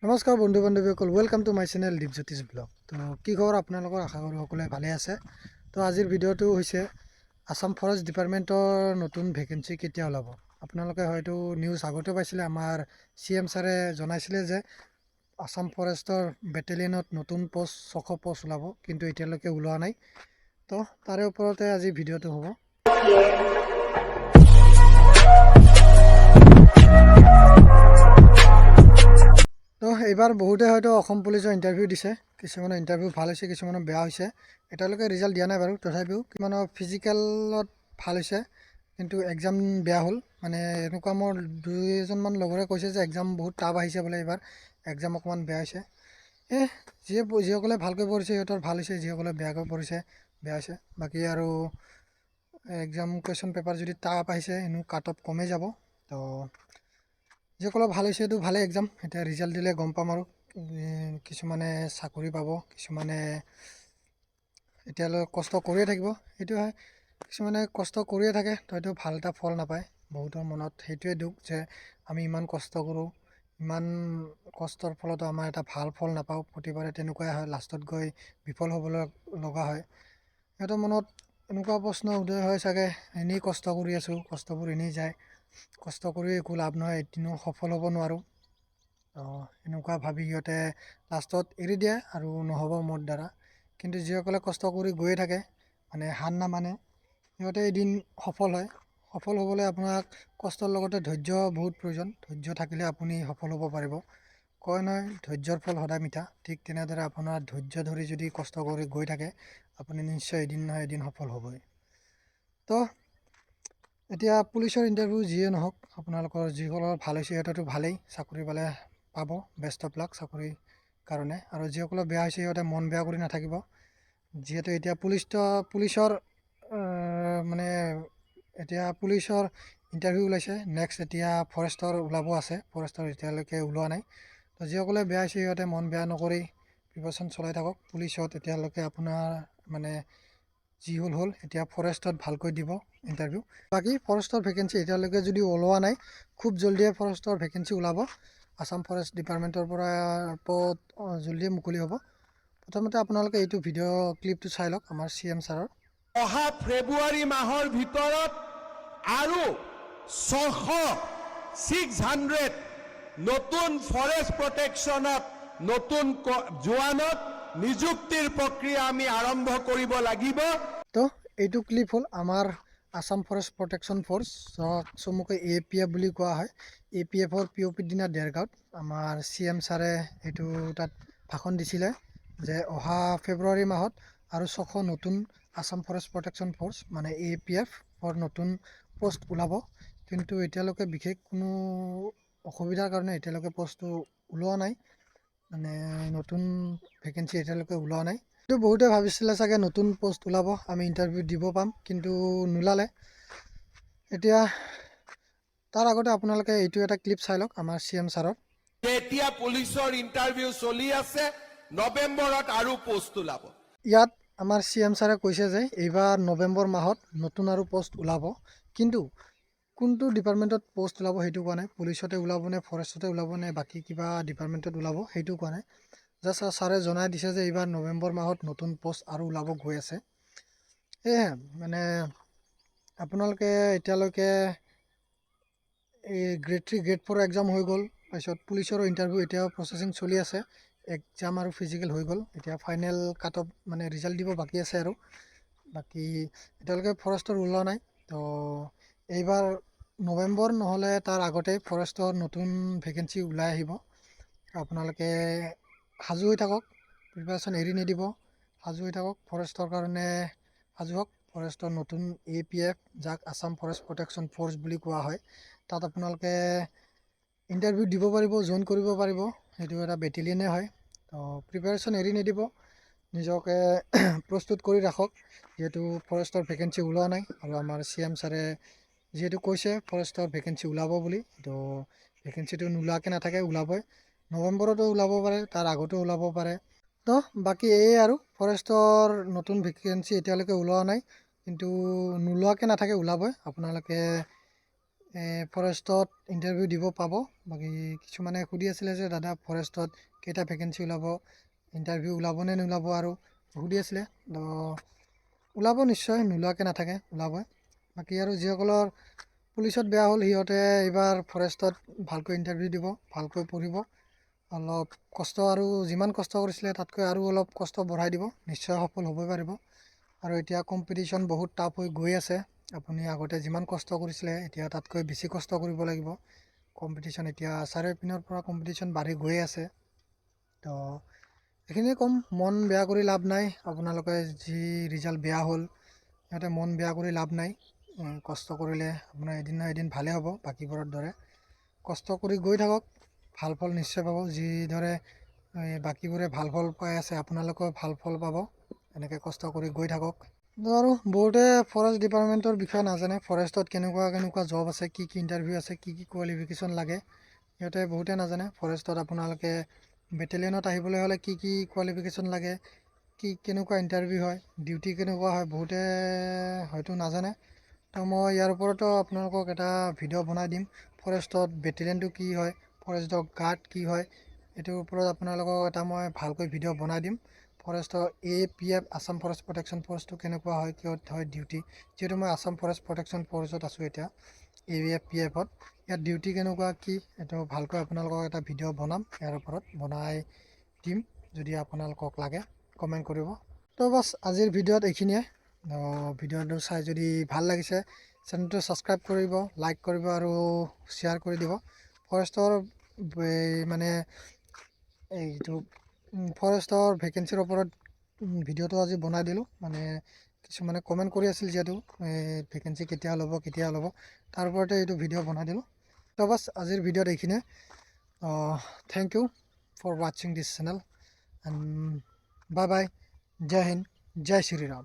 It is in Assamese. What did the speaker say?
নমস্কাৰ বন্ধু বান্ধৱীসকল, welcome to my channel Dipjyotish blog. তো কি খবৰ আপোনালোকৰ? আশা কৰোঁ সকলোৱে ভালে আছে। তো আজিৰ ভিডিঅ'টো হৈছে আসাম ফৰেষ্ট ডিপাৰ্টমেণ্টৰ নতুন ভেকেঞ্চি কেতিয়া ওলাব। আপোনালোকে হয়তো নিউজ আগতে পাইছিলে, আমাৰ CM ছাৰে জনাইছিলে যে আসাম ফৰেষ্টৰ বেটেলিয়নত নতুন পোষ্ট 600 পোষ্ট ওলাব, কিন্তু এতিয়ালৈকে ওলোৱা নাই। তো তাৰে ওপৰতে আজি ভিডিঅ'টো হ'ব। তো এইবাৰ বহুতে হয়তো অসম পুলিচৰ ইণ্টাৰভিউ দিছে। কিছুমানৰ ইণ্টাৰভিউ ভাল হৈছে, কিছুমানৰ বেয়া হৈছে। এতিয়ালৈকে ৰিজাল্ট দিয়া নাই বাৰু, তথাপিও কিছুমানৰ ফিজিকেলত ভাল হৈছে কিন্তু এক্সাম বেয়া হ'ল। মানে এনেকুৱা মোৰ 2-এজনমান লগৰে কৈছে যে এক্সাম বহুত টাফ আহিছে বোলে, এইবাৰ এক্সাম অকণমান বেয়া হৈছে। যিসকলে ভালকৈ পঢ়িছে সিহঁতৰ ভাল হৈছে, যিসকলে বেয়াকৈ পঢ়িছে বেয়া হৈছে। বাকী আৰু এক্সাম কুৱেশ্যন পেপাৰ যদি টাফ আহিছে এনেও কাট অফ কমেই যাব। তো যিসকলৰ ভাল হৈছে এইটো ভালেই এক্সাম। এতিয়া ৰিজাল্ট দিলে গম পাম আৰু কিছুমানে চাকৰি পাব, কিছুমানে এতিয়ালৈ কষ্ট কৰিয়ে থাকিব। সেইটো হয়, কিছুমানে কষ্ট কৰিয়ে থাকে হয়তো ভাল এটা ফল নাপায়। বহুতৰ মনত সেইটোৱে দুখ যে আমি ইমান কষ্ট কৰোঁ, ইমান কষ্টৰ ফলতো আমাৰ এটা ভাল ফল নাপাওঁ। প্ৰতিবাৰে তেনেকুৱাই হয়, লাষ্টত গৈ বিফল হ'বলৈ লগা হয়। সিহঁতৰ মনত এনেকুৱা প্ৰশ্ন উদয় হয় চাগে, এনেই কষ্ট কৰি আছোঁ, কষ্টবোৰ এনেই যায়, কষ্ট কৰি একো লাভ নহয়, এদিনো সফল হ'ব নোৱাৰোঁ। এনেকুৱা ভাবি সিহঁতে লাষ্টত এৰি দিয়ে আৰু নহ'ব মোৰ দ্বাৰা। কিন্তু যিসকলে কষ্ট কৰি গৈয়ে থাকে, মানে হাৰ নামানে, সিহঁতে এদিন সফল হয়। সফল হ'বলৈ আপোনাক কষ্টৰ লগতে ধৈৰ্য বহুত প্ৰয়োজন। ধৈৰ্য থাকিলে আপুনি সফল হ'ব পাৰিব। কয় নহয়, ধৈৰ্যৰ ফল সদায় মিঠা। ঠিক তেনেদৰে আপোনাৰ ধৈৰ্য ধৰি যদি কষ্ট কৰি গৈ থাকে, আপুনি নিশ্চয় এদিন নহয় এদিন সফল হ'বই। তো এতিয়া পুলিচৰ ইণ্টাৰভিউ যিয়ে নহওক, আপোনালোকৰ যিসকলৰ ভাল হৈছে সিহঁতেতো ভালেই, চাকৰি পালে পাব, বেষ্ট অফ লাক চাকৰিৰ কাৰণে। আৰু যিসকলৰ বেয়া হৈছে সিহঁতে মন বেয়া কৰি নাথাকিব, যিহেতু এতিয়া পুলিচৰ মানে এতিয়া পুলিচৰ ইণ্টাৰভিউ ওলাইছে। নেক্সট এতিয়া ফৰেষ্টৰ ওলাব আছে, ফৰেষ্টৰ এতিয়ালৈকে ওলোৱা নাই। তো যিসকলে বেয়া হৈছে সিহঁতে মন বেয়া নকৰি প্ৰিপাৰেশ্যন চলাই থাকক। পুলিচত এতিয়ালৈকে আপোনাৰ মানে যি হ'ল এতিয়া ফৰেষ্টত ভালকৈ দিব ইণ্টাৰভিউ। বাকী ফৰেষ্টৰ ভেকেঞ্চি এতিয়ালৈকে যদি ওলোৱা নাই, খুব জল্দিয়ে ফৰেষ্টৰ ভেকেঞ্চি ওলাব। আসাম ফৰেষ্ট ডিপাৰ্টমেণ্টৰ পৰা জল্দিয়ে মুকলি হ'ব। প্ৰথমতে আপোনালোকে এইটো ভিডিঅ' ক্লিপটো চাই লওক আমাৰ CM ছাৰৰ। অহা ফেব্ৰুৱাৰী মাহৰ ভিতৰত আৰু 600 নতুন ফৰেষ্ট প্ৰটেকশ্যনত নতুন জোৱানত নিযুক্তিৰ প্ৰক্ৰিয়া আমি আৰম্ভ কৰিব লাগিব। তো এইটো ক্লিপ হ'ল আমাৰ আসাম ফৰেষ্ট প্ৰটেকশ্যন ফ'ৰ্চ, চমুকৈ APF বুলি কোৱা হয়। APFৰ POP দিনা দেৰগাঁৱত আমাৰ CM ছাৰে এইটো তাত ভাষণ দিছিলে যে অহা ফেব্ৰুৱাৰী মাহত আৰু 600 নতুন আসাম ফৰেষ্ট প্ৰটেকশ্যন ফ'ৰ্চ মানে APFৰ নতুন পোষ্ট ওলাব। কিন্তু এতিয়ালৈকে বিশেষ কোনো অসুবিধাৰ কাৰণে এতিয়ালৈকে পোষ্টটো ওলোৱা নাই, মানে নতুন ভেকেঞ্চি এতিয়ালৈকে ওলোৱা নাই। কিন্তু বহুতে ভাবিছিলে চাগে নতুন পোষ্ট ওলাব, আমি ইণ্টাৰভিউ দিব পাম, কিন্তু নোলালে। এতিয়া তাৰ আগতে আপোনালোকে এইটো এটা ক্লিপ চাই লওক আমাৰ CM ছাৰৰ। এতিয়া পুলিচৰ ইণ্টাৰভিউ চলি আছে, নৱেম্বৰত আৰু পোষ্ট ওলাব। ইয়াত আমাৰ CM ছাৰে কৈছে যে এইবাৰ নৱেম্বৰ মাহত নতুন আৰু পোষ্ট ওলাব, কিন্তু কোনটো ডিপাৰ্টমেণ্টত পোষ্ট ওলাব সেইটো কোৱা নাই। পুলিচতে ওলাব নে ফৰেষ্টতে ওলাব নে বাকী কিবা ডিপাৰ্টমেণ্টত ওলাব সেইটো কোৱা নাই। জাষ্ট ছাৰে জনাই দিছে যে এইবাৰ নৱেম্বৰ মাহত নতুন পোষ্ট আৰু ওলাব গৈ আছে। সেয়েহে মানে আপোনালোকে এতিয়ালৈকে এই গ্ৰেড 3 গ্ৰেড 4 এক্সাম হৈ গ'ল, তাৰপিছত পুলিচৰো ইণ্টাৰভিউ এতিয়াও প্ৰচেছিং চলি আছে। এক্সাম আৰু ফিজিকেল হৈ গ'ল, এতিয়া ফাইনেল কাট অফ মানে ৰিজাল্ট দিব বাকী আছে। আৰু বাকী এতিয়ালৈকে ফৰেষ্টৰ ওলোৱা নাই। তো এইবাৰ নৱেম্বৰ নহ'লে তাৰ আগতে ফৰেষ্টৰ নতুন ভেকেঞ্চি ওলাই আহিব। আপোনালোকে সাজু হৈ থাকক, প্ৰিপাৰেশ্যন এৰি নিদিব, সাজু হৈ থাকক। ফৰেষ্টৰ কাৰণে সাজু হওক। ফৰেষ্টৰ নতুন APF, যাক আসাম ফৰেষ্ট প্ৰটেকশ্যন ফ'ৰ্চ বুলি কোৱা হয়, তাত আপোনালোকে ইণ্টাৰভিউ দিব পাৰিব, জইন কৰিব পাৰিব। সেইটো এটা বেটেলিয়নে হয়। তো প্ৰিপাৰেশ্যন এৰি নিদিব, নিজকে প্ৰস্তুত কৰি ৰাখক, যিহেতু ফৰেষ্টৰ ভেকেঞ্চি ওলোৱা নাই। আৰু আমাৰ CM ছাৰে যিহেতু কৈছে ফৰেষ্টৰ ভেকেঞ্চি ওলাব বুলি, তো ভেকেঞ্চিটো নোলোৱাকৈ নাথাকে, ওলাবই। নৱেম্বৰতো ওলাব পাৰে, তাৰ আগতো ওলাব পাৰে। তো বাকী এই আৰু ফৰেষ্টৰ নতুন ভেকেঞ্চি এতিয়ালৈকে ওলোৱা নাই, কিন্তু নোলোৱাকৈ নাথাকে, ওলাবই। আপোনালোকে ফৰেষ্টত ইণ্টাৰভিউ দিব পাব। বাকী কিছুমানে সুধি আছিলে যে দাদা ফৰেষ্টত কেইটা ভেকেঞ্চি ওলাব, ইণ্টাৰভিউ ওলাবনে নোলাব, আৰু সুধি আছিলে। তো ওলাব নিশ্চয়, নোলোৱাকৈ নাথাকে, ওলাবই। বাকী আৰু যিসকলৰ পুলিচত বেয়া হ'ল সিহঁতে এইবাৰ ফৰেষ্টত ভালকৈ ইণ্টাৰভিউ দিব, ভালকৈ পঢ়িব, অলপ কষ্ট, আৰু যিমান কষ্ট কৰিছিলে তাতকৈ আৰু অলপ কষ্ট বঢ়াই দিব, নিশ্চয় সফল হ'বই পাৰিব। আৰু এতিয়া কম্পিটিশ্যন বহুত টাফ হৈ গৈ আছে। আপুনি আগতে যিমান কষ্ট কৰিছিলে এতিয়া তাতকৈ বেছি কষ্ট কৰিব লাগিব। কম্পিটিশ্যন এতিয়া চাৰিওপিনৰ পৰা কম্পিটিশ্যন বাঢ়ি গৈয়ে আছে। তো এইখিনিয়ে ক'ম, মন বেয়া কৰি লাভ নাই। আপোনালোকে যি ৰিজাল্ট বেয়া হ'ল সিহঁতে মন বেয়া কৰি লাভ নাই। কষ্ট কৰিলে আপোনাৰ এদিন নহয় এদিন ভালেই হ'ব। বাকীবোৰৰ দৰে কষ্ট কৰি গৈ থাকক, ভাল ফল নিশ্চয় পাব। যিদৰে বাকীবোৰে ভাল ফল পাই আছে আপোনালোকেও ভাল ফল পাব। এনেকৈ কষ্ট কৰি গৈ থাকক। আৰু বহুতে ফৰেষ্ট ডিপাৰ্টমেণ্টৰ বিষয়ে নাজানে, ফৰেষ্টত কেনেকুৱা কেনেকুৱা জব আছে, কি কি ইণ্টাৰভিউ আছে, কি কি কোৱালিফিকেশ্যন লাগে, সিহঁতে বহুতে নাজানে। ফৰেষ্টত আপোনালোকে বেটেলিয়নত আহিবলৈ হ'লে কি কি কোৱালিফিকেশ্যন লাগে, কি কেনেকুৱা ইণ্টাৰভিউ হয়, ডিউটি কেনেকুৱা হয়, বহুতে হয়তো নাজানে। তো মই ইয়াৰ ওপৰতো আপোনালোকক এটা ভিডিঅ' বনাই দিম। ফৰেষ্টত বেটেলিয়নটো কি হয়, ফৰেষ্টৰ গাৰ্ড কি হয়, এইটোৰ ওপৰত আপোনালোকক এটা মই ভালকৈ ভিডিঅ' বনাই দিম। ফৰেষ্টৰ APF আছাম ফৰেষ্ট প্ৰটেকশ্যন ফ'ৰ্চটো কেনেকুৱা হয়, কিহত হয় ডিউটি, যিহেতু মই আছাম ফৰেষ্ট প্ৰটেকশ্যন ফ'ৰ্চত আছোঁ এতিয়া, APFত। ইয়াত ডিউটি কেনেকুৱা কি, এইটো ভালকৈ আপোনালোকক এটা ভিডিঅ' বনাম, ইয়াৰ ওপৰত বনাই দিম। যদি আপোনালোকক লাগে কমেণ্ট কৰিব। তো বাছ আজিৰ ভিডিঅ'ত এইখিনিয়ে। ভিডিঅ'টো চাই যদি ভাল লাগিছে চেনেলটো ছাবস্ক্ৰাইব কৰিব, লাইক কৰিব আৰু শ্বেয়াৰ কৰি দিব। ফৰেষ্টৰ মানে এইটো ফৰেষ্টৰ ভেকেঞ্চিৰ ওপৰত ভিডিঅ'টো আজি বনাই দিলোঁ। মানে কিছুমানে কমেণ্ট কৰি আছিল যিহেতু ভেকেঞ্চি কেতিয়া ল'ব কেতিয়া ল'ব, তাৰ ওপৰতে এইটো ভিডিঅ' বনাই দিলোঁ। তো বাছ আজিৰ ভিডিঅ'ত এইখিনিয়ে। থেংক ইউ ফৰ ৱাচিং this channel and bye bye. জয় হিন্দ, জয় শ্ৰীৰাম।